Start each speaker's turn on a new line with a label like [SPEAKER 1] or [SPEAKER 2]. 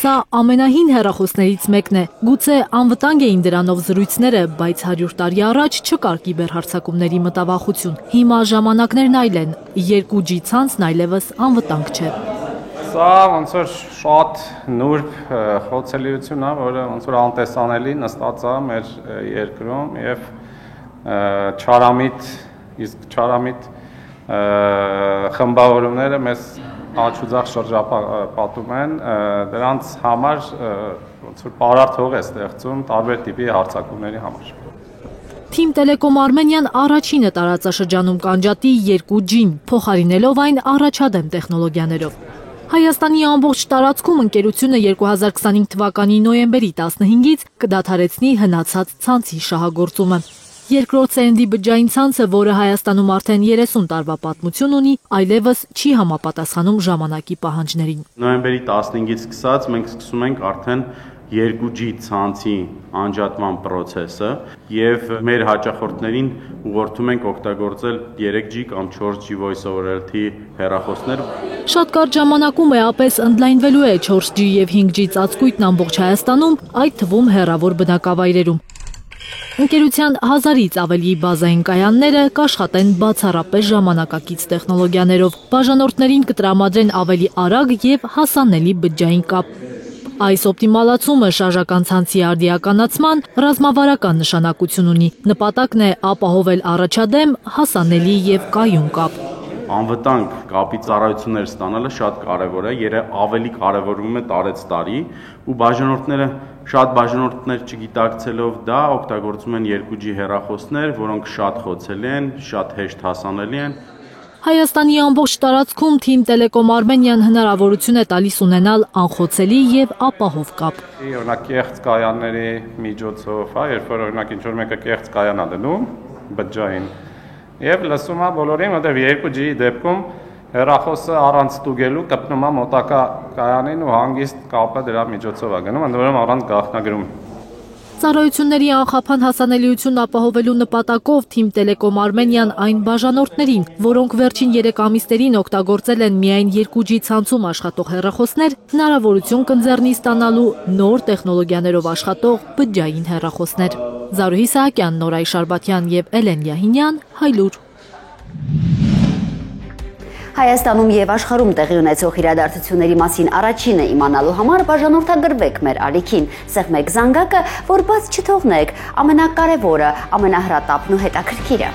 [SPEAKER 1] Սա ամենահին հեռախոսներից մեկն է։ Գուցե անվտանգ էին դրանով զրույցները, բայց 100 տարի առաջ չկար կիբերհարձակումների մտավախություն։ Հիմա ժամանակներն այլ են։ 2G ցանցն այլևս անվտանգ չէ։
[SPEAKER 2] Սա ոնց որ շատ նուրբ խոցելիություն է, որը ոնց որ անտեսանելի նստած է մեր երկրում եւ չարամիտ խմբավորումները մեզ աչուձախ շրջապատում են, դրանց համար ոնց որ պարարտ հող է ստեղծում տարբեր տիպի հարձակումների համար։
[SPEAKER 1] Թիմ Տելեկոմ Արմենիան առաջինը տարածաշրջանում կանջատի 2G-ն, փոխարինելով այն առաջադեմ տեխնոլոգիաներով։ Հայաստանի ամբողջ տարածքում ընկերությունը 2025 թվականի նոյեմբերի 15-ից կդադարեցնի հնացած ցանցի շահագործումը։ Երկրորդ սերնդի բջջային ցանցը, որը Հայաստանում արդեն 30 տարվա պատմություն ունի, այլևս չի համապատասխանում ժամանակի պահանջներին։
[SPEAKER 3] Նոյեմբերի 15-ից սկսած մենք սկսում ենք արդեն 2G ցանցի անջատման process-ը եւ մեր հաճախորդներին ուղղորդում ենք օգտագործել 3G կամ 4G voice over LTE հեռախոսներ։
[SPEAKER 1] Շատ կարճ ժամանակում էապես ընդլայնվելու է 4G եւ 5G ծածկույթն ամբողջ Հայաստանում, այդ թվում հեռավոր բնակավայրերում։ Ընկերության 1000-ից ավելի բազային կայանները կաշխատեն բացառապես ժամանակակից տեխնոլոգիաներով, բաժանորդներին կտրամադրեն ավելի արագ եւ հասանելի բջջային կապ։ Այս օպտիմալացումը շարժական ցանցի արդիականացման ռազմավարական նշանակություն ունի։ Նպատակն է ապահովել առաջադեմ, հասանելի եւ կայուն կապ։
[SPEAKER 3] Անվտանգ կապի ծառայություններ ստանալը շատ կարևոր է, ավելի կարևորվում է տարեց տարի ու շատ բաժանորդներ չգիտակցելով դա օգտագործում են 2G հեռախոսներ, որոնք շատ խոցելի են, շատ հեշտ հասանելի են։
[SPEAKER 1] Հայաստանի ամբողջ տարածքում Թիմ Տելեկոմ Արմենիան հնարավորություն է տալիս ունենալ անխոցելի եւ ապահով կապ։
[SPEAKER 2] Օրինակ կեղծ կայանների միջոցով, երբ որ օրինակ ինչ-որ մեկը կեղծ կայան է դնում բջջային եւ լսում է բոլորին, որտեղ 2G-ի դեպքում հեռախոսը առանց ստուգելու կպնում է մոտակա կայանին ու հանգիստ կապը դրա միջոցով է գնում, ընդ որում առանց գաղտնագրում։
[SPEAKER 1] Ծառայությունների անխափան հասանելիություն ապահովելու նպատակով Թիմ Տելեկոմ Արմենիան այն բաժանորդներին, որոնք վերջին 3 ամիսներին օգտագործել են միայն 2G ցանցում աշխատող հեռախոսներ, հնարավորություն կընձեռնի ստանալու նոր տեխնոլոգիաներով աշխատող բջջային հեռախոսներ։ Զարուհի Սահակյան, Նորայ Շարբաթյան եւ Էլեն Յահինյան, Հայլուր։
[SPEAKER 4] Հայաստանում եւ աշխարհում տեղի ունեցող իրադարձությունների մասին առաջինը իմանալու համար բաժանորդագրվեք մեր ալիքին, սեղմեք զանգակը, որ բաց չթողնեք ամենակարևորը, ամենահրատապն ու հետաքրքիրը։